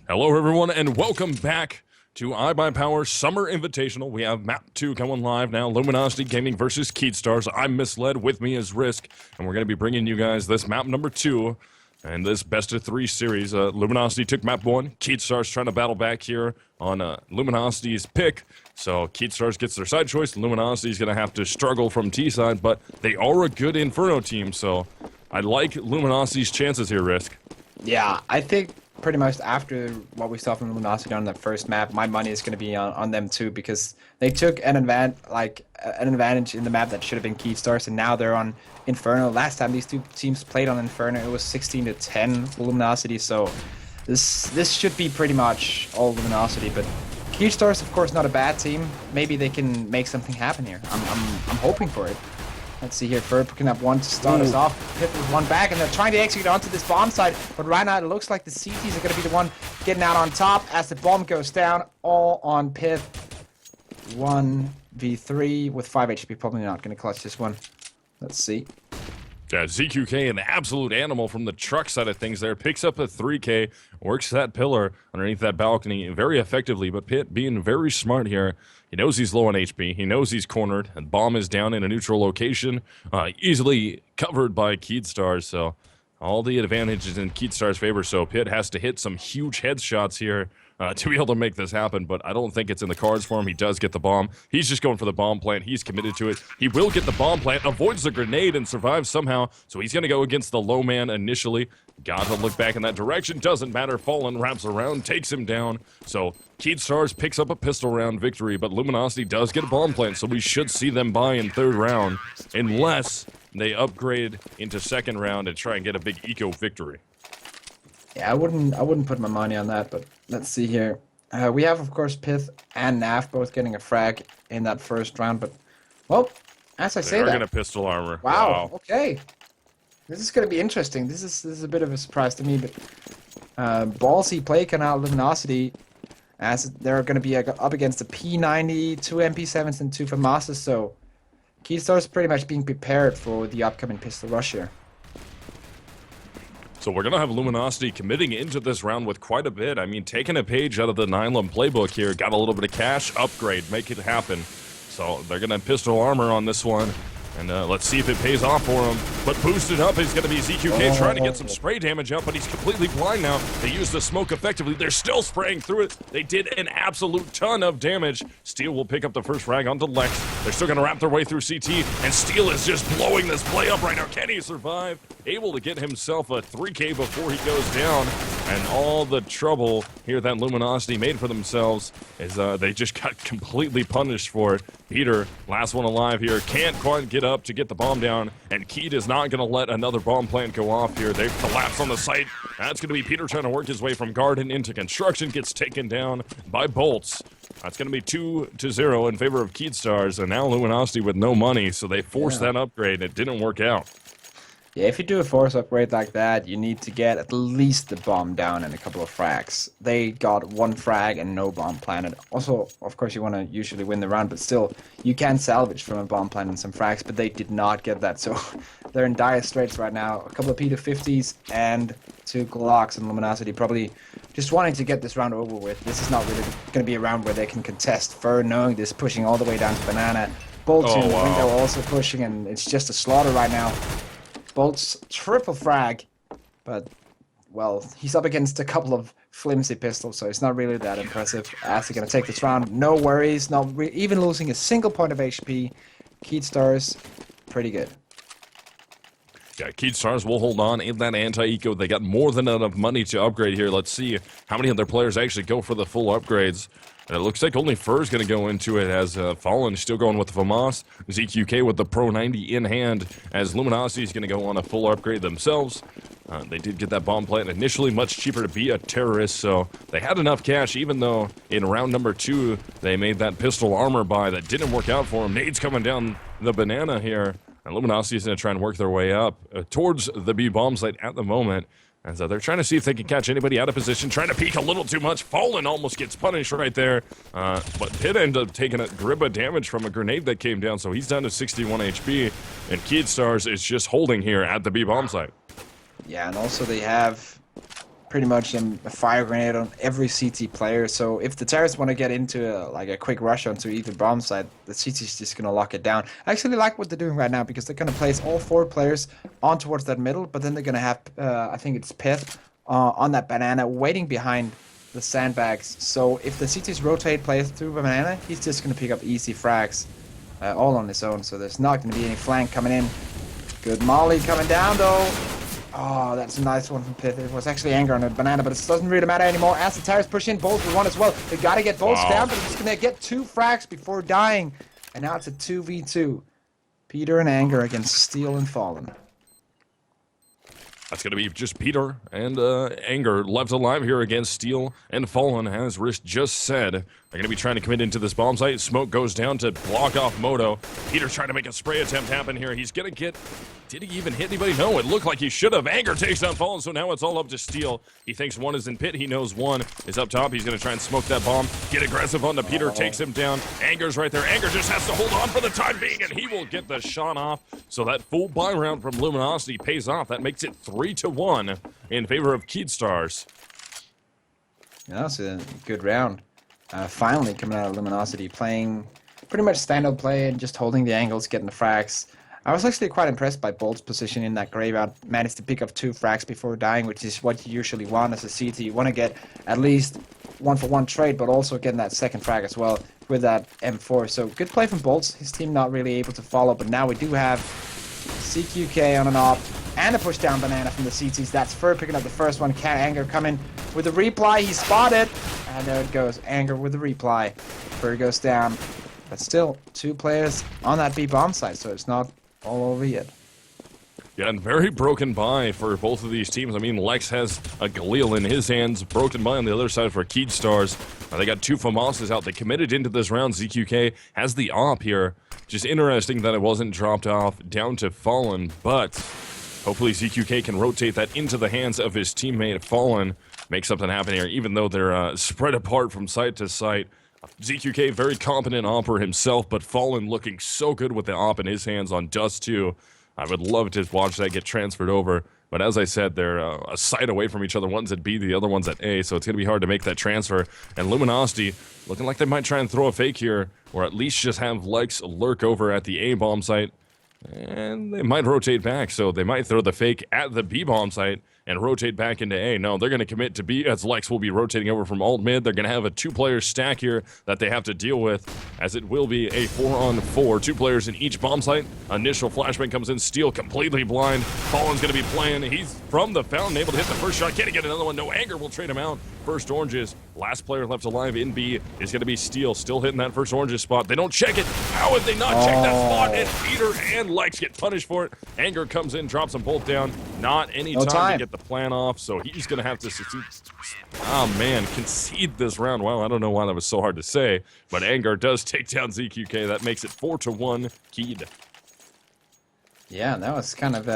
Hello, everyone, and welcome back to iBUYPOWER Summer Invitational. We have map 2 going live now. Luminosity Gaming versus KEYD. I'm Misled. With me is Risk, and we're going to be bringing you guys this map number 2 and this best of 3 series. Luminosity took map 1. KEYD trying to battle back here on Luminosity's pick. So KEYD gets their side choice. Luminosity's going to have to struggle from T side, but they are a good Inferno team, so I like Luminosity's chances here, Risk. Yeah, I think pretty much after what we saw from Luminosity on the first map, my money is going to be on them too, because they took an advantage in the map that should have been KEYD, and now they're on Inferno. Last time these two teams played on Inferno, it was 16-10 for Luminosity, so this should be pretty much all Luminosity. But KEYD is of course not a bad team. Maybe they can make something happen here. I'm hoping for it. Let's see here, Ferb picking up one to start us off. Pyth with one back, and they're trying to execute onto this bomb side, but right now it looks like the CTs are going to be the one getting out on top as the bomb goes down, all on Pyth. 1v3 with 5 HP, probably not going to clutch this one. Let's see. Yeah, ZQK, an absolute animal from the truck side of things there, picks up a 3K, works that pillar underneath that balcony very effectively, but Pyth being very smart here. He knows he's low on HP, he knows he's cornered, and bomb is down in a neutral location, easily covered by KEYD, so all the advantages in KEYD's favor, so Pyth has to hit some huge headshots here to be able to make this happen, but I don't think it's in the cards for him. He does get the bomb. He's just going for the bomb plant. He's committed to it. He will get the bomb plant, avoids the grenade, and survives somehow, so he's going to go against the low man initially. Got to look back in that direction. Doesn't matter. Fallen wraps around, takes him down, so KEYD picks up a pistol round victory, but Luminosity does get a bomb plant, so we should see them buy in third round, unless they upgrade into second round and try and get a big eco victory. Yeah, I wouldn't put my money on that, but let's see here. We have, of course, Pyth and NAF both getting a frag in that first round, but, well, as I say that... They're going to pistol armor. Wow, okay. This is going to be interesting. This is a bit of a surprise to me, but ballsy play canal Luminosity, as they're going to be up against the P90, 2 MP7s, and 2 FAMASas, so KEYD is pretty much being prepared for the upcoming pistol rush here. So we're going to have Luminosity committing into this round with quite a bit. I mean, taking a page out of the Nylon playbook here, got a little bit of cash, upgrade, make it happen. So they're going to pistol armor on this one. And let's see if it pays off for him. But boosted up is going to be ZQK trying to get some spray damage out, but he's completely blind now. They used the smoke effectively. They're still spraying through it. They did an absolute ton of damage. Steel will pick up the first frag onto Lex. They're still going to wrap their way through CT, and Steel is just blowing this play up right now. Can he survive? Able to get himself a 3K before he goes down. And all the trouble here that Luminosity made for themselves is they just got completely punished for it. Peter, last one alive here, can't quite get up to get the bomb down, and KEYD is not going to let another bomb plant go off here. They've collapsed on the site. That's going to be Peter trying to work his way from garden into construction, gets taken down by boltz. That's going to be 2-0 in favor of KEYD, and now Luminosity with no money, so they forced that upgrade. It didn't work out. Yeah, if you do a force upgrade like that, you need to get at least the bomb down and a couple of frags. They got 1 frag and no bomb planted. Also, of course, you want to usually win the round, but still, you can salvage from a bomb plant and some frags, but they did not get that, so they're in dire straits right now. A couple of P250s and 2 Glocks and Luminosity probably just wanting to get this round over with. This is not really going to be a round where they can contest. Fur knowing this, pushing all the way down to Banana. boltz in the window also pushing, and it's just a slaughter right now. boltz triple frag, but, well, he's up against a couple of flimsy pistols, so it's not really that impressive. As they're going to take this round, no worries, not even losing a single point of HP. KEYD, pretty good. Yeah, KEYD will hold on in that anti-eco. They got more than enough money to upgrade here. Let's see how many of their players actually go for the full upgrades. And it looks like only Fur's going to go into it, as Fallen still going with the FAMAS. ZQK with the Pro 90 in hand, as Luminosity is going to go on a full upgrade themselves. They did get that bomb plant initially, much cheaper to be a terrorist, so they had enough cash, even though in round number 2, they made that pistol armor buy that didn't work out for them. Nades coming down the banana here, and Luminosity is going to try and work their way up towards the B bomb site at the moment. And so they're trying to see if they can catch anybody out of position, trying to peek a little too much. Fallen almost gets punished right there. But Pyth ended up taking a grip of damage from a grenade that came down, so he's down to 61 HP. And KEYD is just holding here at the B bomb site. Yeah, and also they have pretty much a fire grenade on every CT player. So if the terrorists want to get into a quick rush onto either bomb site, the CT is just going to lock it down. I actually like what they're doing right now because they're going to place all 4 players on towards that middle, but then they're going to have, I think it's pyth, on that banana waiting behind the sandbags. So if the CTs rotate players through banana, he's just going to pick up easy frags all on his own. So there's not going to be any flank coming in. Good molly coming down though. Oh, that's a nice one from pyth. It was actually anger on a banana, but it doesn't really matter anymore. As the terrorists push in, boltz with 1 as well. They gotta get boltz down, but he's gonna get 2 frags before dying. And now it's a 2v2. Peter and anger against Steel and Fallen. That's going to be just Peter and Anger left alive here against Steel and Fallen, as Rish just said. They're going to be trying to commit into this bomb site. Smoke goes down to block off Moto. Peter trying to make a spray attempt happen here. He's going to get... Did he even hit anybody? No, it looked like he should have. Anger takes down Fallen, so now it's all up to Steel. He thinks 1 is in pit. He knows 1 is up top. He's going to try and smoke that bomb. Get aggressive onto Peter, takes him down. Anger's right there. Anger just has to hold on for the time being, and he will get the shot off. So that full buy round from Luminosity pays off. That makes it 3-1 in favor of KEYD. Yeah, that's a good round. Finally coming out of Luminosity, playing pretty much stand-up play and just holding the angles, getting the frags. I was actually quite impressed by boltz position in that graveyard. Managed to pick up 2 frags before dying, which is what you usually want as a CT. You want to get at least 1-for-1 trade, but also getting that second frag as well with that M4. So good play from boltz. His team not really able to follow, but now we do have CQK on an op and a push down banana from the CTs. That's Fur picking up the first one. Can Anger come in with a reply? He's spotted, and there it goes. Anger with the reply. Fur goes down, but still 2 players on that B bomb site, so it's not all over yet. Yeah, and very broken buy for both of these teams. I mean, Lex has a Galil in his hands, broken buy on the other side for KEYD. They got 2 FAMASas out. They committed into this round. ZQK has the op here. Just interesting that it wasn't dropped off down to Fallen, but hopefully ZQK can rotate that into the hands of his teammate Fallen, make something happen here, even though they're spread apart from site to site. ZQK, very competent opper himself, but Fallen looking so good with the op in his hands on Dust 2. I would love to watch that get transferred over. But as I said, they're a site away from each other. One's at B, the other one's at A, so it's going to be hard to make that transfer. And Luminosity looking like they might try and throw a fake here, or at least just have Lex lurk over at the A bomb site. And they might rotate back, so they might throw the fake at the B bomb site and rotate back into A. No, they're going to commit to B, as Lex will be rotating over from alt mid. They're going to have a 2-player stack here that they have to deal with, as it will be a 4-on-4. 2 players in each bomb site. Initial flashbang comes in. Steel completely blind. Fallen's going to be playing. He's from the fountain, able to hit the first shot. Can't get another one. No Anger will trade him out. First oranges. Last player left alive in B is going to be Steel. Still hitting that first oranges spot. They don't check it. How would they not check that spot? And Peter and Lex get punished for it. Anger comes in, drops them both down. Not any time to get the plan off, so he's going to have to succeed. Oh, man, concede this round. Wow, I don't know why that was so hard to say, but Anger does take down ZQK. That makes it 4-1 KEYD. Yeah, that was kind of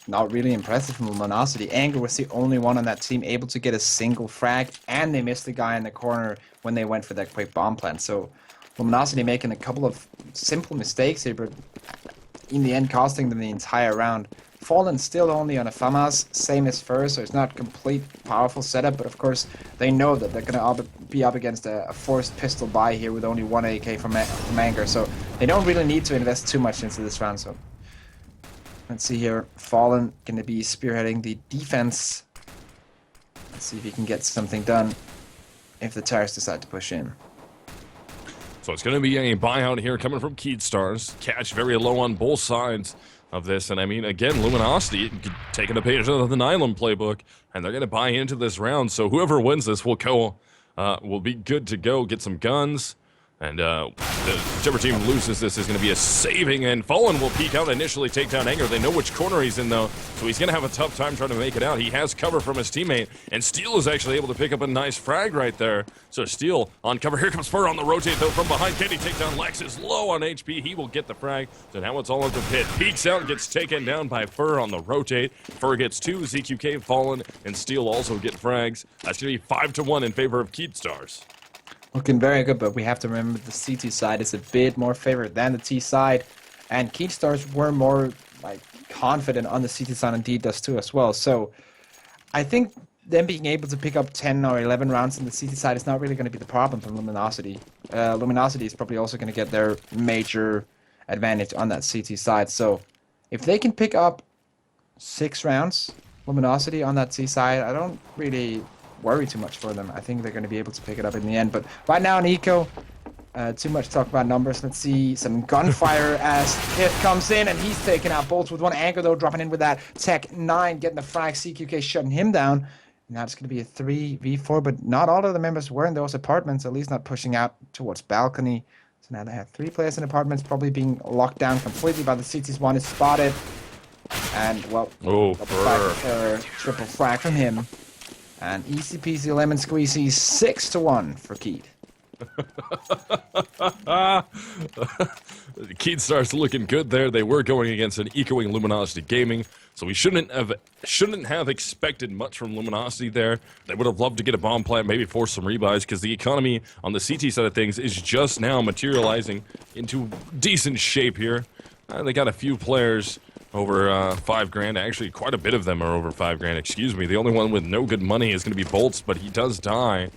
not really impressive from Luminosity. Anger was the only one on that team able to get a single frag, and they missed the guy in the corner when they went for that quick bomb plant. So Luminosity making a couple of simple mistakes here, but in the end costing them the entire round. Fallen still only on a FAMAS, same as Fur, so it's not complete powerful setup, but of course they know that they're going to be up against a forced pistol buy here with only 1 AK from Anger, so they don't really need to invest too much into this round. So let's see here, Fallen going to be spearheading the defense. Let's see if he can get something done if the terrorists decide to push in. So it's going to be a buyout here coming from KEYD. Cash very low on both sides of this, and I mean, again, Luminosity taking a page out of the Nylon playbook, and they're going to buy into this round, so whoever wins this will be good to go, get some guns, and whichever team loses this is going to be a saving, and Fallen will peek out initially, take down Anger. They know which corner he's in, though, so he's going to have a tough time trying to make it out. He has cover from his teammate, and Steel is actually able to pick up a nice frag right there. So Steel on cover. Here comes Fur on the rotate, though, from behind. Can he take down Lex? Is low on HP. He will get the frag. So now it's all up to pit. Peeks out, gets taken down by Fur on the rotate. Fur gets 2. ZQK, Fallen, and Steel also get frags. That's going to be 5-1 in favor of KEYD. Looking very good, but we have to remember the CT side is a bit more favored than the T side, and KEYD were more confident on the CT side, and D does too as well. So I think them being able to pick up 10 or 11 rounds in the CT side is not really going to be the problem from Luminosity. Luminosity is probably also going to get their major advantage on that CT side. So if they can pick up 6 rounds, Luminosity on that C side, I don't really worry too much for them. I think they're going to be able to pick it up in the end. But right now in Eco, too much talk about numbers. Let's see some gunfire as pyth comes in, and he's taking out boltz with one anchor though, dropping in with that Tech 9, getting the frag. CQK shutting him down. Now it's going to be a 3v4, but not all of the members were in those apartments, at least not pushing out towards balcony. So now they have 3 players in apartments, probably being locked down completely by the CTs. One is spotted. And, well, triple frag from him. And easy peasy lemon squeezy, 6-1 for KEYD. KEYD starts looking good there. They were going against an echoing Luminosity Gaming, so we shouldn't have expected much from Luminosity there. They would have loved to get a bomb plant, maybe force some rebuys, because the economy on the CT side of things is just now materializing into decent shape here. They got a few players over 5 grand. Actually, quite a bit of them are over 5 grand. Excuse me. The only one with no good money is going to be boltz, but he does die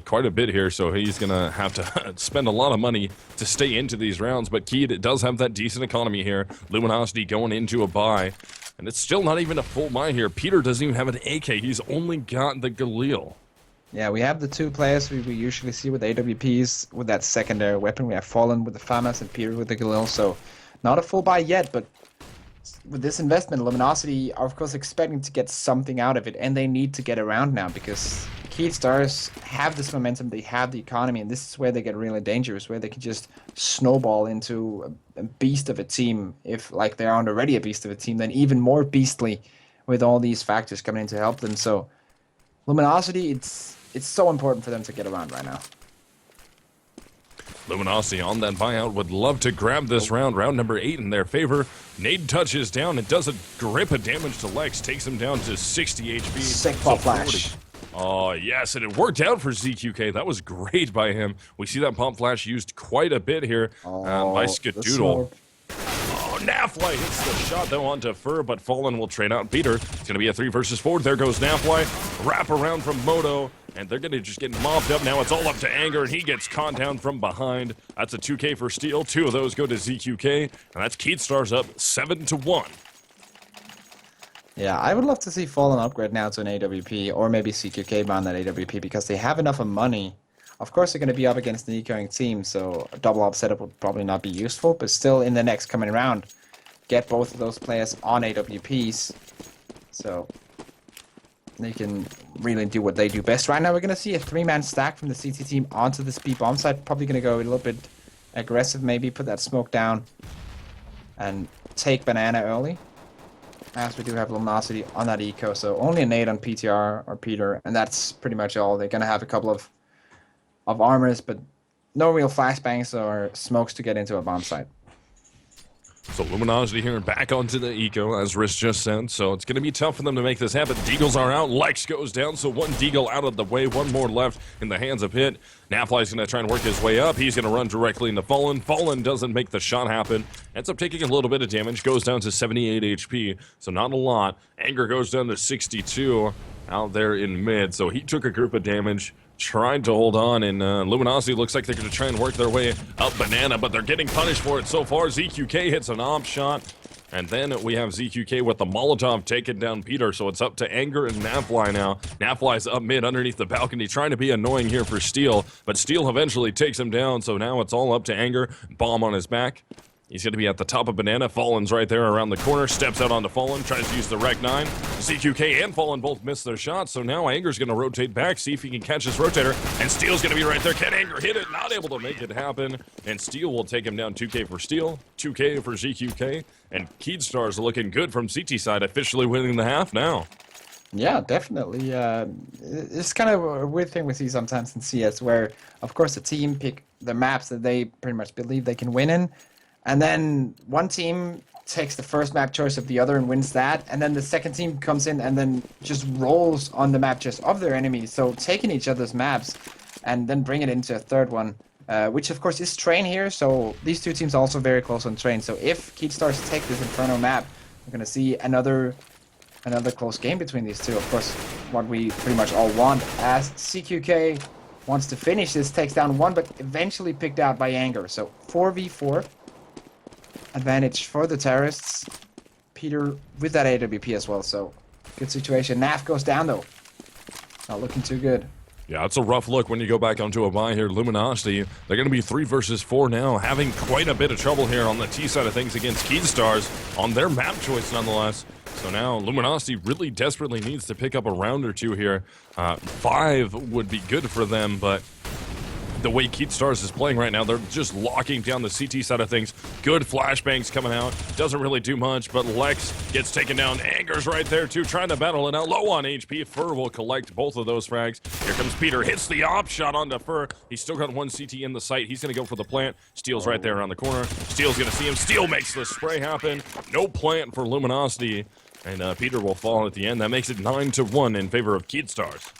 quite a bit here, so he's going to have to spend a lot of money to stay into these rounds. But KEYD does have that decent economy here. Luminosity going into a buy, and it's still not even a full buy here. Peter doesn't even have an AK. He's only got the Galil. Yeah, we have the 2 players we usually see with AWPs with that secondary weapon. We have Fallen with the FAMAS and Peter with the Galil, so not a full buy yet, but with this investment, Luminosity are of course expecting to get something out of it, and they need to get around now because KEYD stars have this momentum, they have the economy, and this is where they get really dangerous, where they can just snowball into a beast of a team. If like they aren't already a beast of a team, then even more beastly with all these factors coming in to help them. So Luminosity, it's so important for them to get around right now. Luminosity on that buyout would love to grab this round number 8 in their favor. Nade touches down and does a grip of damage to Lex, takes him down to 60 HP. Sick pop flash. Oh, yes, and it worked out for ZQK. That was great by him. We see that pump flash used quite a bit here by Skadoodle. Oh, NAF-FLY hits the shot, though, onto Fur, but Fallen will trade out Peter. It's going to be a 3 versus 4. There goes NAF-FLY. Wrap around from Moto, and they're going to just get mopped up. Now it's all up to Anger, and he gets caught down from behind. That's a 2K for Steel. 2 of those go to ZQK, and that's KEYD stars up 7-1. Yeah, I would love to see Fallen upgrade now to an AWP, or maybe CQK ban that AWP, because they have enough of money. Of course, they're going to be up against an ecoing team, so a double up setup would probably not be useful, but still in the next coming round, get both of those players on AWPs, so they can really do what they do best. Right now, we're going to see a 3-man stack from the CT team onto this B bomb site. Probably going to go a little bit aggressive, maybe put that smoke down and take banana early, as we do have Luminosity on that eco. So only a nade on PTR or Peter, and that's pretty much all. They're going to have a couple of armors, but no real flashbangs or smokes to get into a bomb site. So Luminosity here back onto the eco, as Riz just said, so it's going to be tough for them to make this happen. Deagles are out, Lex goes down, so 1 Deagle out of the way, 1 more left in the hands of Hit. NAF-FLY's going to try and work his way up. He's going to run directly into Fallen. Fallen doesn't make the shot happen. Ends up taking a little bit of damage, goes down to 78 HP, so not a lot. Anger goes down to 62 out there in mid, so he took a group of damage. Tried to hold on, and Luminosity looks like they're going to try and work their way up banana, but they're getting punished for it so far. ZQK hits an op shot, and then we have ZQK with the Molotov taking down Peter, so it's up to Anger and NAF-FLY now. NAF-FLY's up mid underneath the balcony, trying to be annoying here for Steel, but Steel eventually takes him down, so now it's all up to Anger. Bomb on his back. He's going to be at the top of banana. Fallen's right there around the corner. Steps out onto Fallen. Tries to use the Rec 9. ZQK and Fallen both miss their shots. So now Anger's going to rotate back. See if he can catch this rotator. And Steel's going to be right there. Can Anger hit it? Not able to make it happen. And Steel will take him down. 2K for Steel. 2K for ZQK. And KEYD stars looking good from CT side. Officially winning the half now. Yeah, definitely. It's kind of a weird thing we see sometimes in CS where, of course, the team pick the maps that they pretty much believe they can win in. And then one team takes the first map choice of the other and wins that, and then the second team comes in and then just rolls on the map choice of their enemies. So taking each other's maps and then bring it into a third one, which of course is Train here. So these two teams are also very close on Train. So if KEYD stars take this Inferno map, we're going to see another another close game between these two. Of course, what we pretty much all want, as CQK wants to finish this, takes down one, but eventually picked out by Anger. So 4v4 advantage for the terrorists. Peter with that AWP as well, so good situation. NAF goes down though. Not looking too good. Yeah, it's a rough look when you go back onto a buy here. Luminosity, they're going to be 3 versus 4 now, having quite a bit of trouble here on the T side of things against KEYD Stars on their map choice nonetheless. So now Luminosity really desperately needs to pick up a round or two here. 5 would be good for them, but the way KEYD Stars is playing right now, they're just locking down the CT side of things. Good flashbangs coming out. Doesn't really do much, but Lex gets taken down. Anger's right there too, trying to battle it out. Low on HP. Fur will collect both of those frags. Here comes Peter. Hits the op shot onto Fur. He's still got one CT in the sight. He's going to go for the plant. Steel's right there around the corner. Steel's going to see him. Steel makes the spray happen. No plant for Luminosity. And Peter will fall at the end. That makes it 9-1 in favor of KEYD Stars.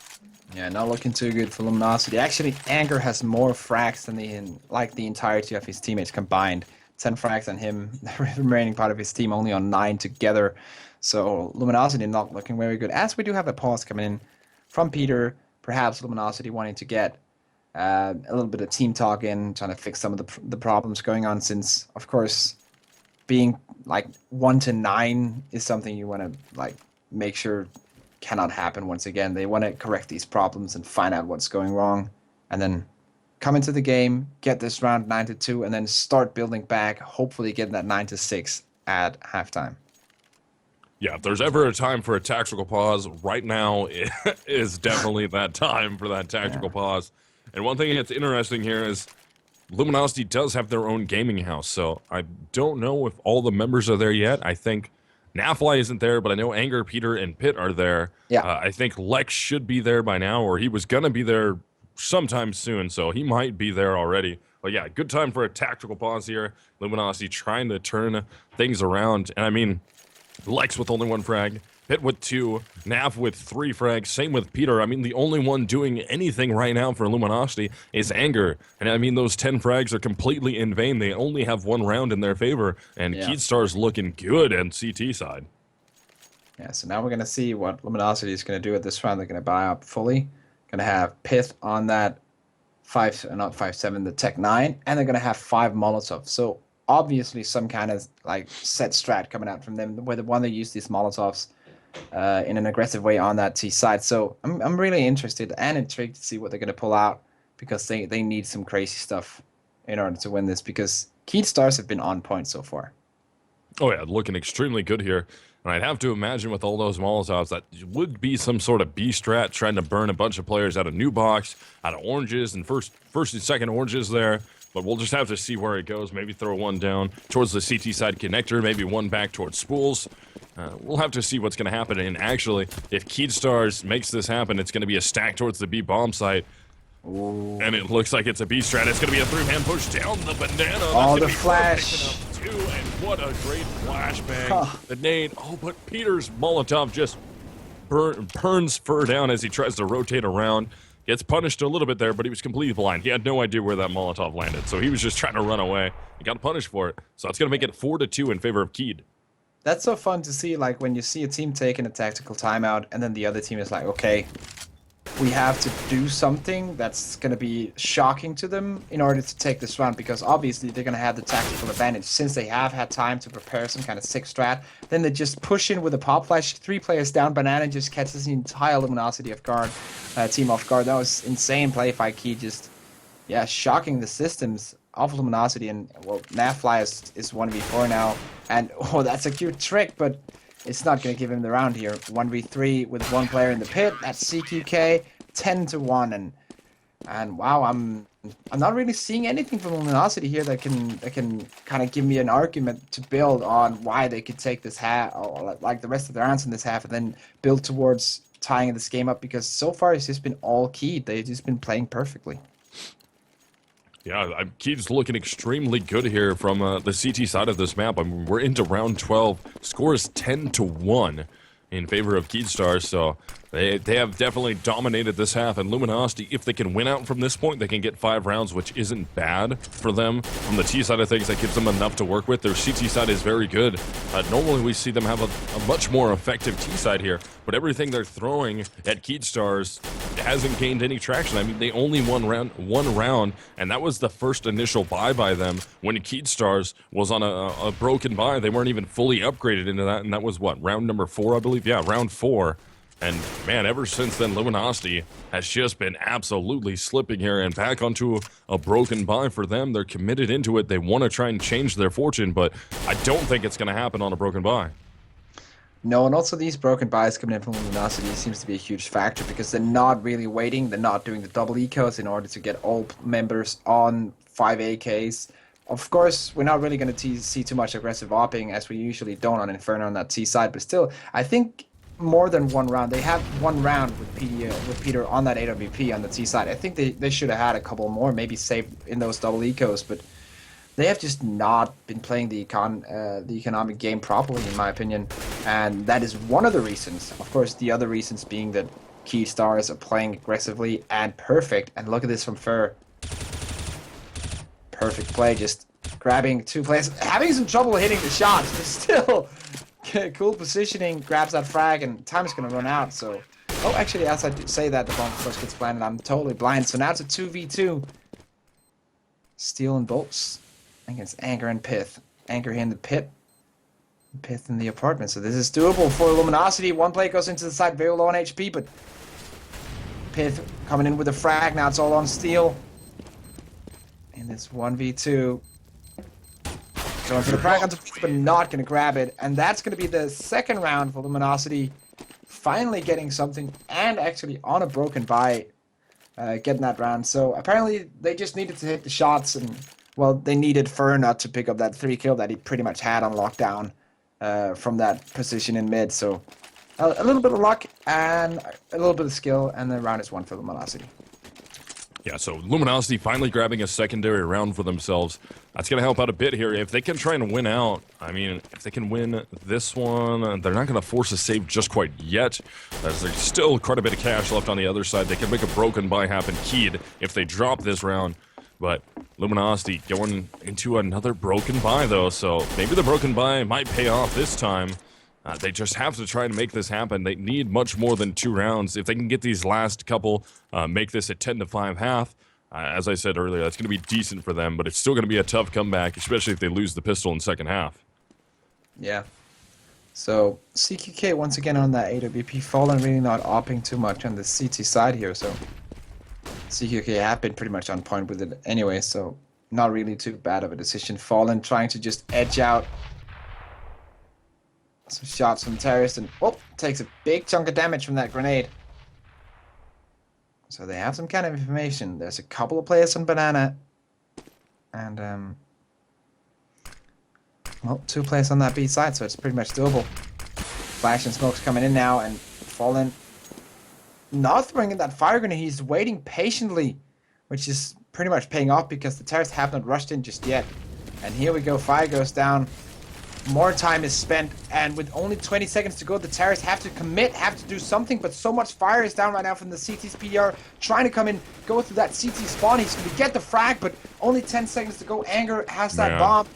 Yeah, not looking too good for Luminosity. Actually, Anger has more frags than the entirety of his teammates combined. 10 frags on him. The remaining part of his team only on 9 together. So Luminosity not looking very good. As we do have a pause coming in from Peter. Perhaps Luminosity wanting to get a little bit of team talk in, trying to fix some of the problems going on. Since, of course, being like 1 to 9 is something you want to like make sure cannot happen once again. They want to correct these problems and find out what's going wrong, and then come into the game, get this round 9-2, and then start building back, hopefully getting that 9-6 at halftime. Yeah, if there's ever a time for a tactical pause, right now is definitely that time for that tactical pause. And one thing that's interesting here is Luminosity does have their own gaming house, so I don't know if all the members are there yet. I think NAF-FLY isn't there, but I know Anger, Peter, and Pitt are there. Yeah. I think Lex should be there by now, or he was going to be there sometime soon, so he might be there already. But yeah, good time for a tactical pause here. Luminosity trying to turn things around. And I mean, Lex with only 1 frag, Pitt with 2, NAF with 3 frags, same with Peter. I mean, the only one doing anything right now for Luminosity is Anger. And I mean, those 10 frags are completely in vain. They only have 1 round in their favor, and KEYD Stars looking good on CT side. Yeah, so now we're going to see what Luminosity is going to do at this round. They're going to buy up fully. Going to have Pyth on that 5.7, the Tech 9, and they're going to have 5 Molotovs. So obviously some kind of like set strat coming out from them, where they want to use these Molotovs in an aggressive way on that T side. So I'm really interested and intrigued to see what they're going to pull out, because they need some crazy stuff in order to win this, because KEYD Stars have been on point so far. Oh yeah, looking extremely good here. And I'd have to imagine with all those Molotovs that would be some sort of B strat trying to burn a bunch of players out of new box, out of oranges, and first and second oranges there. But we'll just have to see where it goes. Maybe throw 1 down towards the CT side connector, maybe 1 back towards spools. We'll have to see what's going to happen. And actually, if KEYD Stars makes this happen, it's going to be a stack towards the B bomb site. Ooh. And it looks like it's a B strat. It's going to be a 3-man push down the banana. Oh, the flash. Too, and what a great flashbang. The nade. Oh, but Peter's Molotov just burns Fur down as he tries to rotate around. Gets punished a little bit there, but he was completely blind. He had no idea where that Molotov landed, so he was just trying to run away. He got punished for it. So that's going to make it 4-2 in favor of KEYD. That's so fun to see, like, when you see a team taking a tactical timeout, and then the other team is like, okay, we have to do something that's going to be shocking to them in order to take this round, because obviously they're going to have the tactical advantage since they have had time to prepare some kind of sick strat. Then they just push in with a pop flash, 3 players down, banana just catches the entire Luminosity team off guard. That was insane play by KEYD, just shocking the systems of Luminosity. And well, NAF-FLY is 1v4 now, and oh, that's a cute trick, but it's not going to give him the round here. 1v3 with 1 player in the pit. That's CQK, 10-1, and wow, I'm not really seeing anything from Luminosity here that can kind of give me an argument to build on why they could take this half, or like the rest of their rounds in this half, and then build towards tying this game up, because so far it's just been all KEYD. They've just been playing perfectly. Yeah, KEYD's looking extremely good here from the CT side of this map. I mean, we're into round 12. Score is 10-1 in favor of KEYD Stars, so They have definitely dominated this half, and Luminosity, if they can win out from this point, they can get 5 rounds, which isn't bad for them. From the T side of things, that gives them enough to work with. Their CT side is very good. Normally we see them have a much more effective T side here, but everything they're throwing at KEYD Stars hasn't gained any traction. I mean, they only won one round, and that was the first initial buy by them when KEYD Stars was on a broken buy. They weren't even fully upgraded into that, and that was what, round number 4, I believe? Yeah, round 4. And man, ever since then, Luminosity has just been absolutely slipping here and back onto a broken buy for them. They're committed into it. They want to try and change their fortune, but I don't think it's going to happen on a broken buy. No, and also these broken buys coming in from Luminosity seems to be a huge factor because they're not really waiting. They're not doing the double ecos in order to get all members on 5 AKs. Of course, we're not really going to see too much aggressive opping as we usually don't on Inferno on that T side, but still, I think more than one round. They had one round with Peter on that AWP on the T side. I think they should have had a couple more, maybe saved in those double ecos, but they have just not been playing the economic game properly, in my opinion, and that is one of the reasons. Of course, the other reasons being that KEYD Stars are playing aggressively and perfect. And look at this from Fer. Perfect play, just grabbing 2 players, having some trouble hitting the shots, but still. Cool positioning, grabs that frag, and time is going to run out, so... Oh, actually, as I say that, the bomb first gets planted, I'm totally blind, so now it's a 2v2. Steel and boltz against Anger and pyth. Anger here in the pit, pyth in the apartment, so this is doable for Luminosity. One play goes into the side, very low on HP, but pyth coming in with a frag, now it's all on Steel. And it's 1v2. Going for the frag onto pyth, but not going to grab it. And that's going to be the second round for Luminosity. Finally getting something, and actually on a broken buy, getting that round. So apparently they just needed to hit the shots, and well, they needed Fernando to pick up that 3 kill that he pretty much had on lockdown from that position in mid. So a little bit of luck and a little bit of skill, and the round is won for Luminosity. Yeah, so Luminosity finally grabbing a secondary round for themselves. That's going to help out a bit here. If they can try and win out, I mean, if they can win this one, they're not going to force a save just quite yet, as there's still quite a bit of cash left on the other side. They can make a broken buy happen KEYD if they drop this round, but Luminosity going into another broken buy, though, so maybe the broken buy might pay off this time. They just have to try and make this happen. They need much more than 2 rounds. If they can get these last couple, make this a 10-5 half, as I said earlier, that's going to be decent for them, but it's still going to be a tough comeback, especially if they lose the pistol in second half. Yeah. So, CQK once again on that AWP, Fallen really not opping too much on the CT side here, so CQK have been pretty much on point with it anyway, so not really too bad of a decision. Fallen trying to just edge out some shots from the terrorist, and takes a big chunk of damage from that grenade. So they have some kind of information. There's a couple of players on banana, and well, 2 players on that B side, so it's pretty much doable. Flash and smoke's coming in now, and Fallen not throwing in that fire grenade. He's waiting patiently, which is pretty much paying off because the terrorists have not rushed in just yet. And here we go, fire goes down. More time is spent, and with only 20 seconds to go, the terrorists have to commit, have to do something, but so much fire is down right now from the CT's PR, trying to come in, go through that CT spawn. He's going to get the frag, but only 10 seconds to go. Anger has that bomb,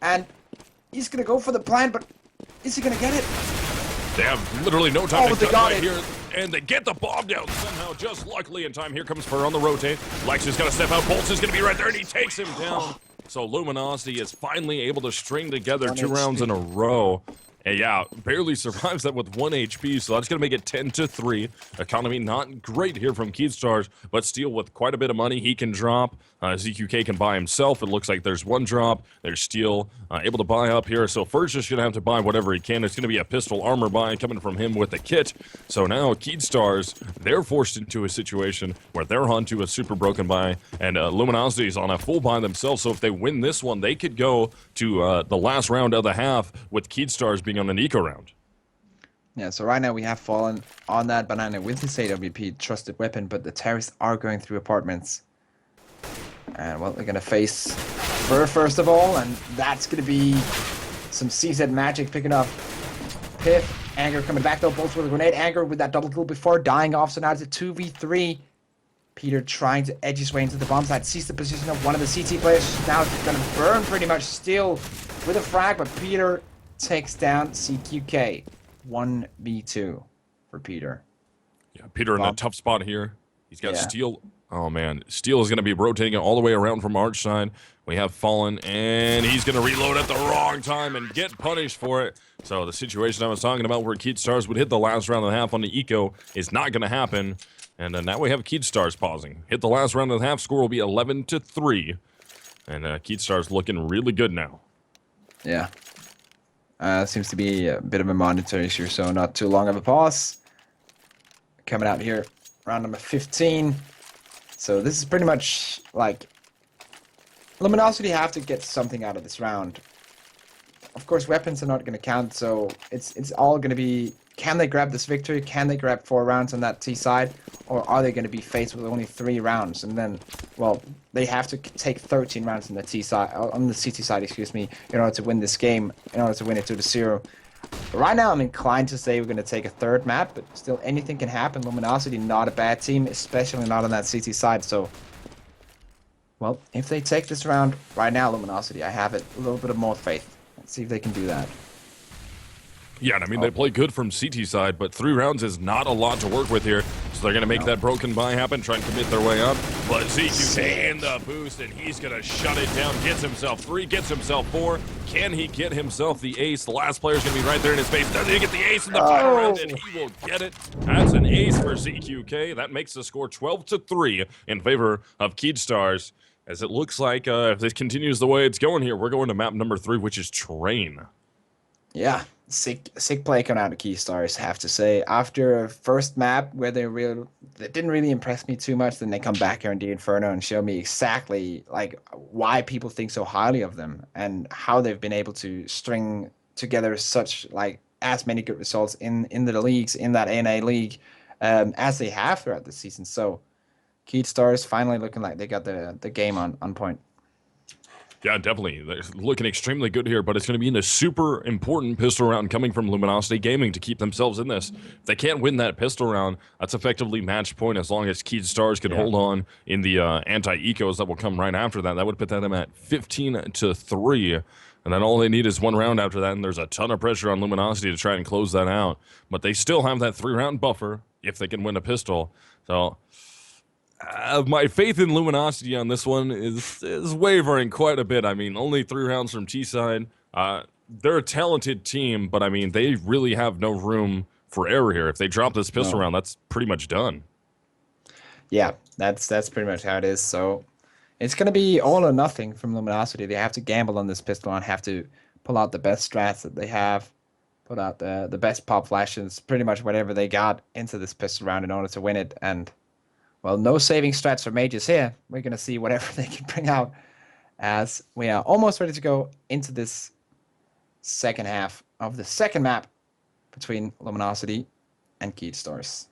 and he's going to go for the plant, but is he going to get it? They have literally no time to cut right here, and they get the bomb down somehow, just luckily in time. Here comes Fer on the rotate. Lex is going to step out. boltz is going to be right there, and he takes him down. So Luminosity is finally able to string together 2 rounds in a row. And yeah, barely survives that with 1 HP, so that's going to make it 10-3. Economy not great here from KEYD Stars, but Steel with quite a bit of money he can drop. ZQK can buy himself. It looks like there's 1 drop. There's Steel able to buy up here. So Fer's just going to have to buy whatever he can. It's going to be a pistol armor buy coming from him with the kit. So now KEYD Stars, they're forced into a situation where they're onto a super broken buy, and Luminosity is on a full buy themselves. So if they win this one, they could go to the last round of the half with KEYD Stars being on an eco round. Yeah, so right now we have Fallen on that banana with his AWP trusted weapon, but the terrorists are going through apartments. And well, they're going to face Fer first of all, and that's going to be some CZ magic picking up pyth. Anger coming back though, boltz with a grenade. Anger with that double kill before dying off, so now it's a 2v3. Peter trying to edge his way into the bomb site, sees the position of one of the CT players. Now it's gonna burn pretty much still with a frag, but Peter takes down CQK. 1v2 for Peter. Yeah, Peter in a tough spot here. He's got Steel. Oh, man. Steel is going to be rotating all the way around from Arch side. We have Fallen, and he's going to reload at the wrong time and get punished for it. So the situation I was talking about where KEYD Stars would hit the last round and a half on the eco is not going to happen. And now we have KEYD Stars pausing. Hit the last round and a half. Score will be 11-3. And KEYD Stars looking really good now. Yeah. Seems to be a bit of a monetary issue, so not too long of a pause. Coming out here, round number 15. So this is pretty much like Luminosity have to get something out of this round. Of course, weapons are not going to count, so it's all going to be, can they grab this victory? Can they grab 4 rounds on that T side? Or are they going to be faced with only 3 rounds? And then, well, they have to take 13 rounds on the T side, on the CT side, excuse me, in order to win this game, in order to win it 2-0. Right now, I'm inclined to say we're going to take a 3rd map, but still anything can happen. Luminosity, not a bad team, especially not on that CT side. So, well, if they take this round right now, Luminosity, I have it a little bit of more faith. Let's see if they can do that. Yeah, and I mean, they play good from CT side, but 3 rounds is not a lot to work with here. So they're going to make that broken buy happen, try and commit their way up. But CQK in the boost, and he's going to shut it down. Gets himself 3, gets himself 4. Can he get himself the ace? The last player's going to be right there in his face. Does he get the ace in the final round? And he will get it. That's an ace for CQK. That makes the score 12-3 in favor of KEYD Stars. As it looks like if this continues the way it's going here, we're going to map number 3, which is Train. Yeah, sick play coming out of KEYD Stars, have to say. After a first map where they didn't really impress me too much, then they come back here in the Inferno and show me exactly like why people think so highly of them and how they've been able to string together such like as many good results in the leagues, in that NA league, as they have throughout the season. So KEYD Stars finally looking like they got the game on point. Yeah, definitely. They're looking extremely good here, but it's going to be in a super important pistol round coming from Luminosity Gaming to keep themselves in this. If they can't win that pistol round, that's effectively match point as long as KEYD Stars can hold on in the anti-ecos that will come right after that. That would put them at 15-3. And then all they need is 1 round after that, and there's a ton of pressure on Luminosity to try and close that out. But they still have that 3-round buffer if they can win a pistol. So my faith in Luminosity on this one is wavering quite a bit. I mean, only 3 rounds from T-side. They're a talented team, but I mean, they really have no room for error here. If they drop this pistol round, that's pretty much done. Yeah, that's pretty much how it is. So it's going to be all or nothing from Luminosity. They have to gamble on this pistol and have to pull out the best strats that they have, put out the best pop flashes, pretty much whatever they got into this pistol round in order to win it. And well, no saving strats for mages here. We're going to see whatever they can bring out as we are almost ready to go into this second half of the second map between Luminosity and KEYD Stars.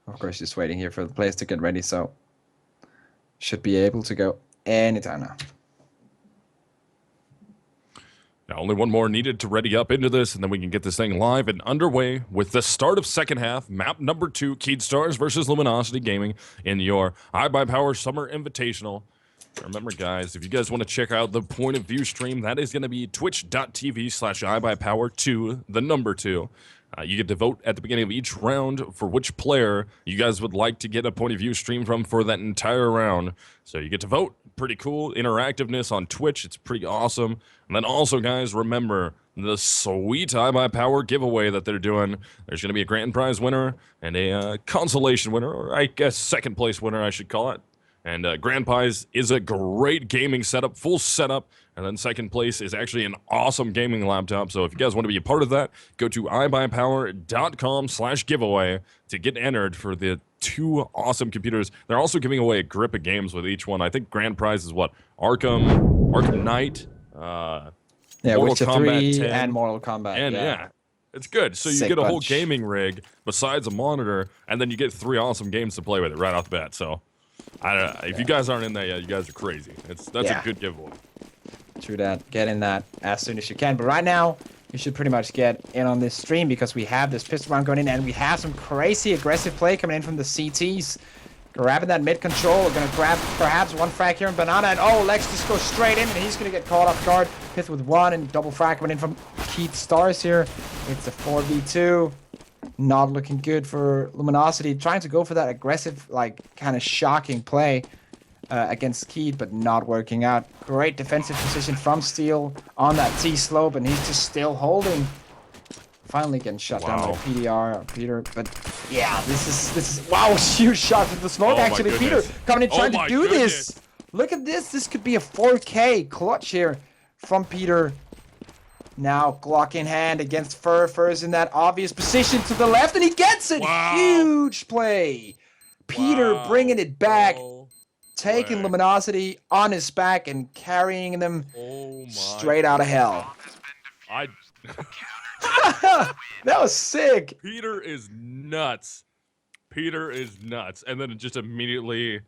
Of course, just waiting here for the players to get ready, so should be able to go anytime now. Now, only 1 more needed to ready up into this, and then we can get this thing live and underway with the start of second half, map number 2, KEYD Stars versus Luminosity Gaming in your iBUYPOWER Summer Invitational. Remember, guys, if you guys want to check out the point of view stream, that is going to be twitch.tv/iBUYPOWER2, the number 2. You get to vote at the beginning of each round for which player you guys would like to get a point of view stream from for that entire round. So you get to vote. Pretty cool interactiveness on Twitch. It's pretty awesome. And then also, guys, remember the sweet iBUYPOWER giveaway that they're doing. There's going to be a grand prize winner and a consolation winner, or I guess second place winner, I should call it. And grand prize is a great gaming setup, full setup. And then second place is actually an awesome gaming laptop. So if you guys want to be a part of that, go to iBUYPOWER.com/giveaway to get entered for the 2 awesome computers. They're also giving away a grip of games with each one. I think grand prize is what? Arkham Knight, yeah, Mortal Witcher Kombat 3 10, and Mortal Kombat. and yeah, it's good. So you Sick get a whole bunch. gaming rig besides a monitor, and then you get 3 awesome games to play with it right off the bat. So I don't know. If you guys aren't in there yet, you guys are crazy. That's a good giveaway. True that. Get in that as soon as you can. But right now, you should pretty much get in on this stream because we have this pistol round going in and we have some crazy aggressive play coming in from the CTs. Grabbing that mid control. We're gonna grab perhaps one frag here in Banana. And oh, Lex just goes straight in and he's gonna get caught off guard. Pyth with one and double frag coming in from KEYD Stars here. It's a 4v2. Not looking good for Luminosity. Trying to go for that aggressive, like, kind of shocking play against KEYD, but not working out. Great defensive position from Steel on that T-slope, and he's just still holding. Finally getting shut down by PDR or Peter, but yeah, this is wow, huge shot to the smoke. Actually, Peter coming in trying to do this. Look at this. This could be a 4K clutch here from Peter. Now, Glock in hand against Fur. Fur's in that obvious position to the left, and he gets it! Wow. Huge play! Peter bringing it back, taking Luminosity on his back and carrying them straight out of hell. That was sick! Peter is nuts. Peter is nuts. And then just immediately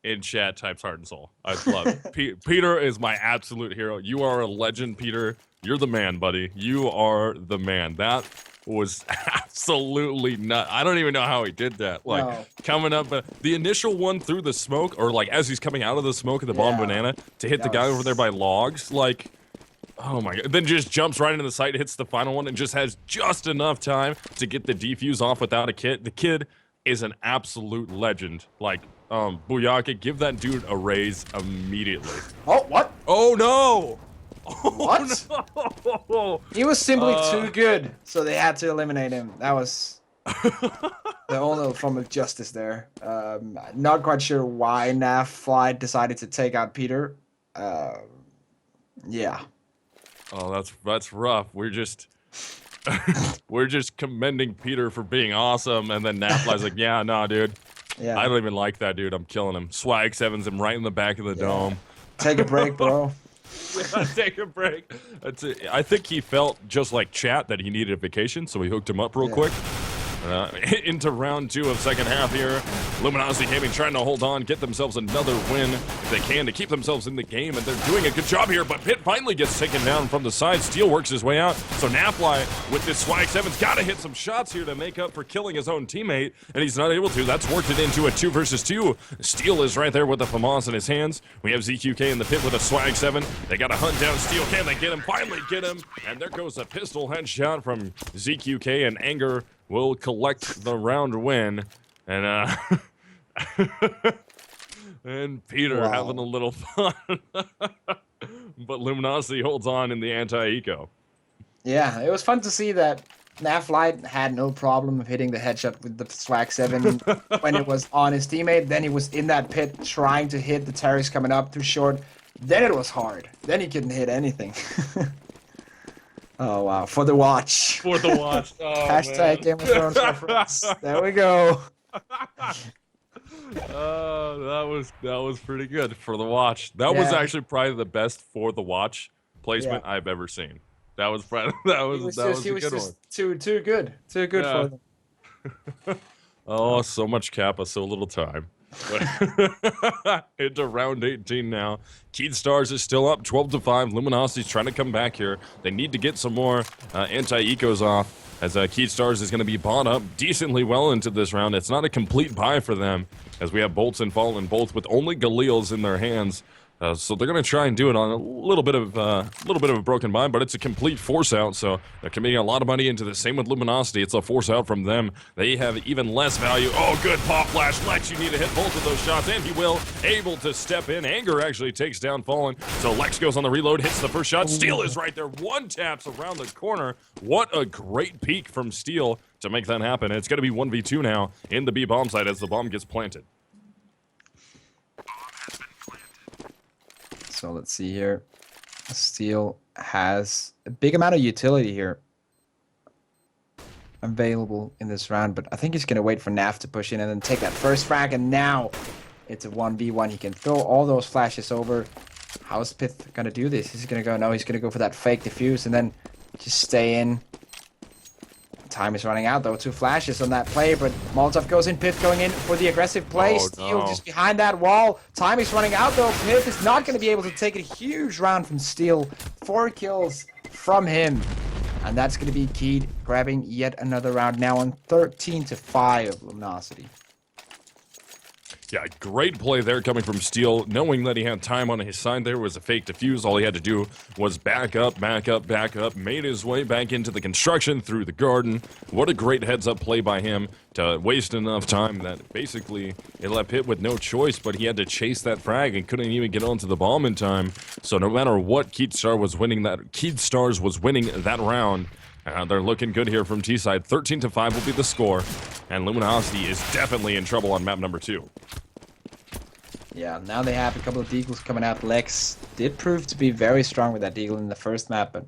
in chat types Heart and Soul. I love it. Peter is my absolute hero. You are a legend, Peter. You're the man, buddy. You are the man. That was absolutely nuts. I don't even know how he did that. Like, coming up, the initial one through the smoke, or like as he's coming out of the smoke of the bomb banana to hit the guy over there by logs, like, oh my god. Then just jumps right into the site, hits the final one, and just has just enough time to get the defuse off without a kit. The kid is an absolute legend. Like, Booyaka, give that dude a raise immediately. Oh, what? Oh no! What? No! He was simply too good, so they had to eliminate him. That was the only form of justice there. Not quite sure why NAF-FLY decided to take out Peter. Yeah. Oh, that's rough. We're just we're just commending Peter for being awesome, and then NAF-FLY's like, yeah, nah, dude. Yeah. I don't even like that dude. I'm killing him. Swag sevens him right in the back of the dome. Take a break, bro. Yeah, take a break. I think he felt just like chat that he needed a vacation, so he hooked him up real quick. Into round 2 of second half here. Luminosity Gaming trying to hold on, get themselves another win if they can to keep themselves in the game, and they're doing a good job here, but Pit finally gets taken down from the side. Steel works his way out, so NAF-FLY with this Swag 7's gotta hit some shots here to make up for killing his own teammate, and he's not able to. That's worked it into a 2 versus 2. Steel is right there with the FAMAS in his hands. We have ZQK in the pit with a Swag 7. They gotta hunt down Steel. Can they get him? Finally get him, and there goes a pistol headshot from ZQK, and Anger will collect the round win, and and Peter having a little fun, but Luminosity holds on in the anti-eco. Yeah, it was fun to see that NAF-FLY had no problem of hitting the headshot with the Swag 7 when it was on his teammate. Then he was in that pit trying to hit the terrorists coming up too short. Then it was hard. Then he couldn't hit anything. Oh wow! For the watch. For the watch. Oh, Hashtag Game of Thrones reference. There we go. That was pretty good for the watch. That was actually probably the best for the watch placement I've ever seen. That was probably that was a good one. Too good for them. Oh, so much Kappa, so little time. Into round 18 now. KEYD Stars is still up 12-5. Luminosity's trying to come back here. They need to get some more anti-ecos off, as KEYD Stars is going to be bought up decently well into this round. It's not a complete buy for them, as we have boltz and fallen both with only Galils in their hands. So they're going to try and do it on a little bit of a broken buy, but it's a complete force out, so they're committing a lot of money into this. Same with Luminosity. It's a force out from them. They have even less value. Oh, good pop flash. Lex, you need to hit both of those shots, and he will. Able to step in. Anger actually takes down Fallen, so Lex goes on the reload, hits the first shot. Steel is right there. One taps around the corner. What a great peek from Steel to make that happen. It's going to be 1v2 now in the B bomb site as the bomb gets planted. So let's see here. Steel has a big amount of utility here available in this round, but I think he's going to wait for NAF to push in and then take that first frag, and now it's a 1v1. He can throw all those flashes over. How is Pyth going to do this? He's going to go, no, he's going to go for that fake defuse and then just stay in. Time is running out though. 2 flashes on that play, but Molotov goes in. pyth going in for the aggressive play. Oh, Steel no. just behind that wall. Time is running out though. pyth is not going to be able to take a huge round from Steel. 4 kills from him. And that's going to be KEYD grabbing yet another round now on 13-5 of Luminosity. Yeah, great play there coming from Steel. Knowing that he had time on his side there was a fake defuse. All he had to do was back up, made his way back into the construction through the garden. What a great heads-up play by him to waste enough time that basically it left pyth with no choice, but he had to chase that frag and couldn't even get onto the bomb in time. So no matter what, KEYD Stars was winning that round. They're looking good here from T-side. 13-5 will be the score, and Luminosity is definitely in trouble on map number 2. Yeah, now they have a couple of deagles coming out. Lex did prove to be very strong with that deagle in the first map, but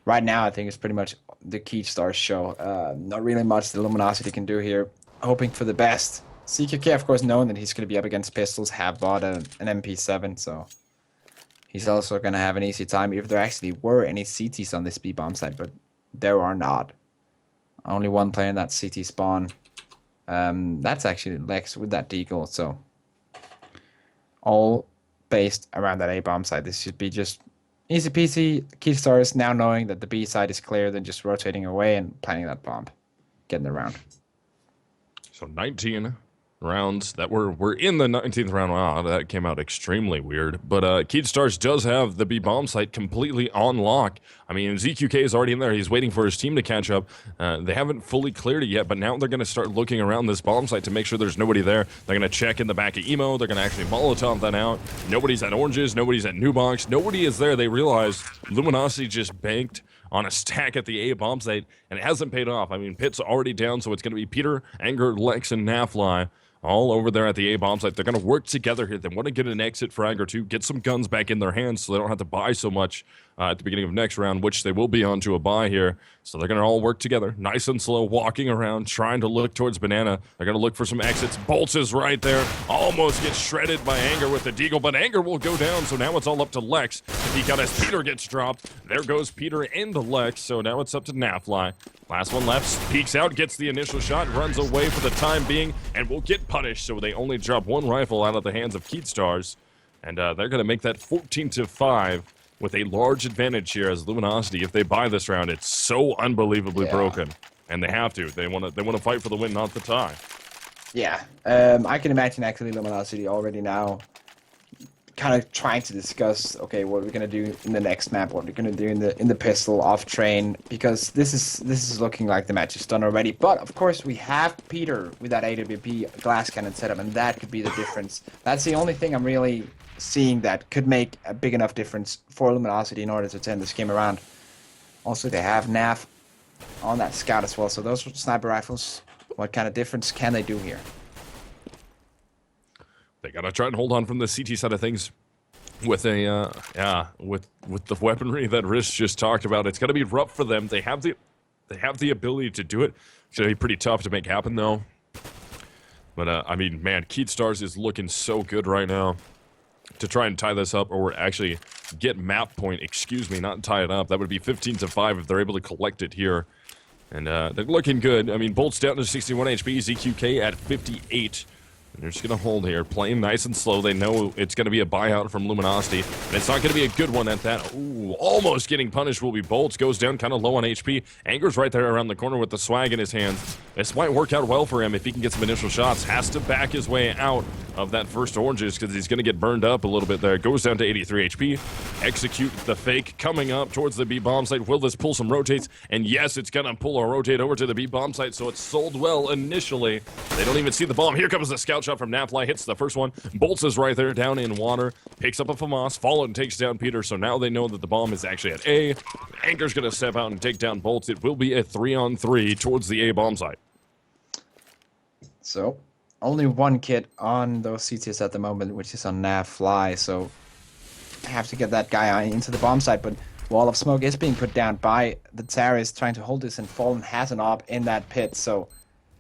right now I think it's pretty much the KEYD Stars show. Not really much the Luminosity can do here. Hoping for the best. CQK, of course, knowing that he's going to be up against pistols, have bought an MP7, so he's also going to have an easy time if there actually were any CTs on this B-bomb side, but there are not. Only one player in that CT spawn. That's actually Lex with that deagle, so all based around that A-bomb side. This should be just easy peasy. KEYD Stars now knowing that the B side is clear, then just rotating away and planting that bomb, getting the round. So 19 rounds that we're in the 19th round. Wow, that came out extremely weird. But KEYD Stars does have the B bomb site completely on lock. I mean, ZQK is already in there. He's waiting for his team to catch up. They haven't fully cleared it yet, but now they're going to start looking around this bomb site to make sure there's nobody there. They're going to check in the back of Emo. They're going to actually Molotov that out. Nobody's at Oranges. Nobody's at New Box. Nobody is there. They realize Luminosity just banked on a stack at the A bomb site, and it hasn't paid off. I mean, pyth's already down, so it's going to be Peter, Anger, Lex, and NAF-FLY all over there at the A bomb site. They're going to work together here. They want to get an exit frag or two, get some guns back in their hands so they don't have to buy so much at the beginning of next round, which they will be on to a buy here. So they're going to all work together, nice and slow, walking around, trying to look towards Banana. They're going to look for some exits. boltz is right there, almost gets shredded by Anger with the deagle, but Anger will go down, so now it's all up to Lex to peek out as Peter gets dropped. There goes Peter into Lex, so now it's up to NAF-FLY. Last one left, peeks out, gets the initial shot, runs away for the time being, and will get punished, so they only drop one rifle out of the hands of KEYD Stars. And they're going to make that 14-5 with a large advantage here as Luminosity. If they buy this round, it's so unbelievably broken. And they have to. They want to fight for the win, not the tie. Yeah, I can imagine actually Luminosity already now kind of trying to discuss, okay, what we're gonna do in the next map, what we're gonna do in the pistol off train, because this is looking like the match is done already. But of course we have Peter with that AWP glass cannon setup, and that could be the difference. That's the only thing I'm really seeing that could make a big enough difference for Luminosity in order to turn this game around. Also, they have NAF on that scout as well, so those sniper rifles, what kind of difference can they do here? They gotta try and hold on from the CT side of things with a with the weaponry that Rish just talked about. It's gonna be rough for them. They have the ability to do it. It's gonna be pretty tough to make happen though. But I mean, man, KEYD Stars is looking so good right now to try and tie this up, or actually get map point. Excuse me, not tie it up. That would be 15-5 if they're able to collect it here. And they're looking good. I mean, boltz down to 61 HP, ZQK at 58. And they're just going to hold here, playing nice and slow. They know it's going to be a buyout from Luminosity, and it's not going to be a good one at that. Ooh, almost getting punished will be boltz. Goes down kind of low on HP. Anger's right there around the corner with the swag in his hands. This might work out well for him if he can get some initial shots. Has to back his way out of that first oranges because he's going to get burned up a little bit there. Goes down to 83 HP. Execute the fake coming up towards the B bomb site. Will this pull some rotates? And yes, it's going to pull a rotate over to the B bomb site, so it's sold well initially. They don't even see the bomb. Here comes the scout shot from NAF-FLY. Hits the first one. boltz is right there down in water. Picks up a FAMAS. Fallen takes down Peter, so now they know that the bomb is actually at A. Anger's going to step out and take down boltz. It will be a 3-on-3 towards the A bomb site. So, only one kit on those CTs at the moment, which is on NAF-FLY, so have to get that guy into the bomb site, but wall of smoke is being put down by the terrorist trying to hold this, and Fallen has an op in that pit, so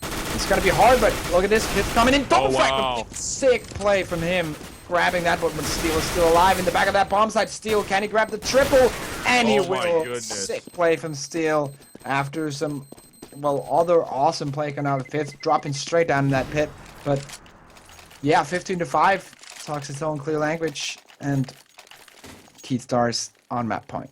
it's gonna be hard, but look at this, Pit's coming in, double frag, sick play from him, grabbing that, but Steel is still alive in the back of that bomb site. Steel, can he grab the triple? And he will. Sick play from Steel after some well, other awesome play coming out of pyth, dropping straight down in that pit. But yeah, 15-5 talks its own clear language, and KEYD Stars on map point.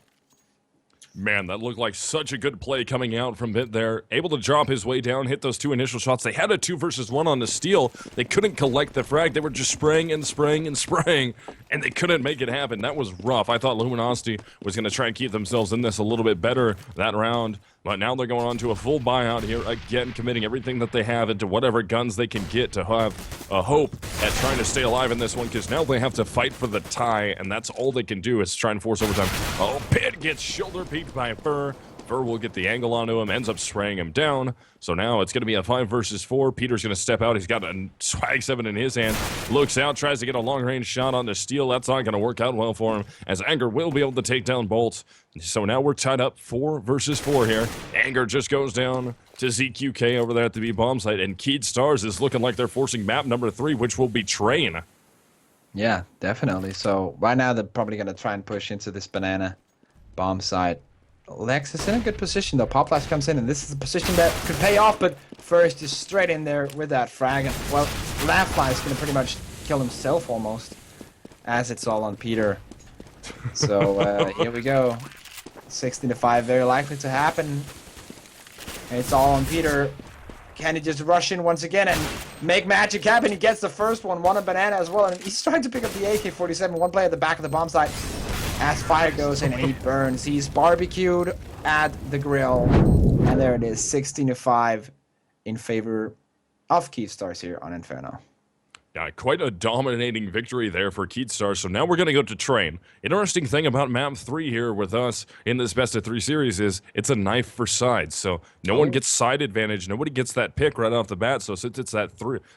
Man, that looked like such a good play coming out from Bit there. Able to drop his way down, hit those 2 initial shots. They had a 2 versus 1 on the steal. They couldn't collect the frag. They were just spraying and spraying and spraying, and they couldn't make it happen. That was rough. I thought Luminosity was going to try and keep themselves in this a little bit better that round, but now they're going on to a full buyout here, again committing everything that they have into whatever guns they can get to have a hope at trying to stay alive in this one, because now they have to fight for the tie, and that's all they can do is try and force overtime. Oh, Pit gets shoulder peeked by Fur. Fur will get the angle onto him, ends up spraying him down. So now it's going to be a 5 versus 4. Peter's going to step out. He's got a swag 7 in his hand. Looks out, tries to get a long-range shot on the steal. That's not going to work out well for him, as Anger will be able to take down boltz. So now we're tied up 4 versus 4 here. Anger just goes down to ZQK over there at the B bomb site, and KEYD Stars is looking like they're forcing map number 3, which will be Train. Yeah, definitely. So right now they're probably going to try and push into this banana bomb site. Lex is in a good position though. Pop Flash comes in, and this is a position that could pay off, but first just straight in there with that frag. And well, NAF-FLY is going to pretty much kill himself almost, as it's all on Peter. So here we go. 16-5, very likely to happen. And it's all on Peter. Can he just rush in once again and make magic happen? He gets the first one a banana as well, and he's trying to pick up the AK-47. One player at the back of the bomb site. As fire goes in and he burns. He's barbecued at the grill. And there it is, 16-5 in favor of KEYD Stars here on Inferno. Yeah, quite a dominating victory there for KEYD Stars. So now we're going to go to Train. Interesting thing about map 3 here with us in this best of 3 series is it's a knife for sides. So no one gets side advantage. Nobody gets that pick right off the bat. So since it's that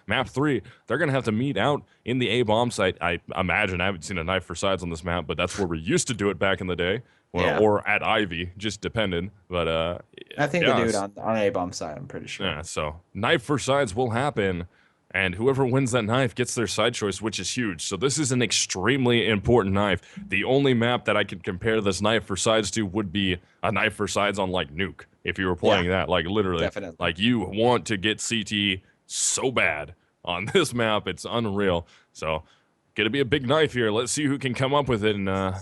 map 3, they're going to have to meet out in the A bomb site. I imagine I haven't seen a knife for sides on this map, but that's where we used to do it back in the day. Well, yeah. Or at Ivy, just depended. But I think they do it on A bomb side, I'm pretty sure. Yeah, so knife for sides will happen. And whoever wins that knife gets their side choice, which is huge. So this is an extremely important knife. The only map that I could compare this knife for sides to would be a knife for sides on, like, Nuke. If you were playing that, like, literally. Definitely. Like, you want to get CT so bad on this map. It's unreal. So, gonna be a big knife here. Let's see who can come up with it and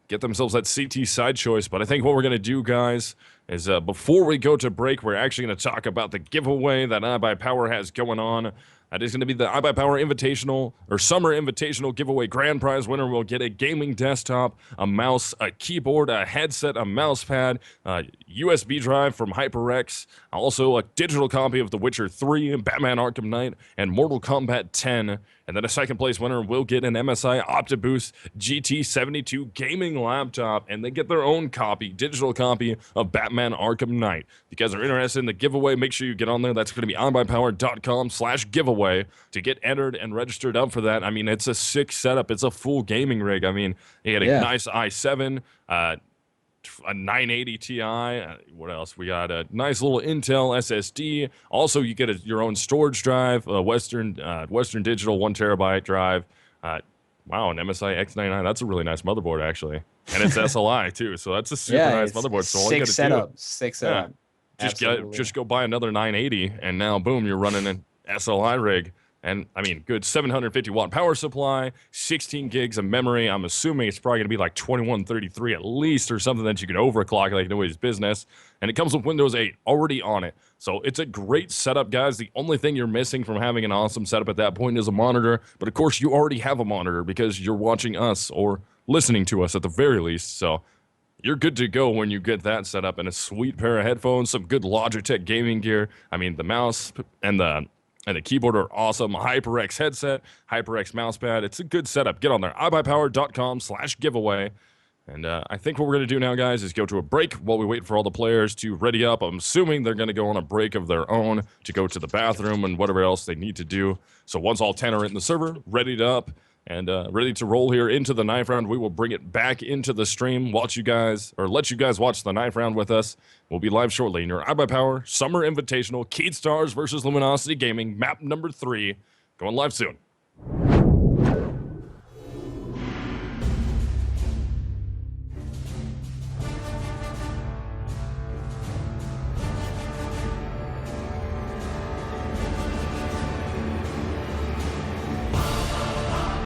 get themselves that CT side choice. But I think what we're gonna do, guys, is before we go to break, we're actually going to talk about the giveaway that iBUYPOWER has going on. That is going to be the iBUYPOWER Invitational, or Summer Invitational giveaway. Grand prize winner will get a gaming desktop, a mouse, a keyboard, a headset, a mouse pad, a USB drive from HyperX, also a digital copy of The Witcher 3, Batman Arkham Knight, and Mortal Kombat 10. And then a second place winner will get an MSI OptiBoost GT72 gaming laptop, and they get their own copy, digital copy of Batman Arkham Knight. If you guys are interested in the giveaway, make sure you get on there. That's going to be iBUYPOWER.com/giveaway to get entered and registered up for that. I mean, it's a sick setup. It's a full gaming rig. I mean, you get a nice i7, a 980 Ti. What else? We got a nice little Intel SSD. Also, you get your own storage drive, a Western Digital 1 terabyte drive. Wow, an MSI X99. That's a really nice motherboard, actually. And it's SLI, too. So that's a super nice motherboard. So all you gotta do, sick setup. Just go buy another 980, and now, boom, you're running an SLI rig. And, I mean, good 750-watt power supply, 16 gigs of memory. I'm assuming it's probably going to be like 2133 at least, or something that you can overclock like nobody's business. And it comes with Windows 8 already on it. So it's a great setup, guys. The only thing you're missing from having an awesome setup at that point is a monitor. But, of course, you already have a monitor because you're watching us or listening to us at the very least. So you're good to go when you get that set up, and a sweet pair of headphones, some good Logitech gaming gear. I mean, the mouse and the keyboard are awesome. HyperX headset, HyperX mousepad. It's a good setup. Get on there. iBUYPOWER.com/giveaway. And I think what we're going to do now, guys, is go to a break while we wait for all the players to ready up. I'm assuming they're going to go on a break of their own to go to the bathroom and whatever else they need to do. So once all 10 are in the server, ready to ready to roll here into the knife round, we will bring it back into the stream. Let you guys watch the knife round with us. We'll be live shortly in your iBUYPOWER Summer Invitational, KEYD Stars versus Luminosity Gaming, map number 3, going live soon.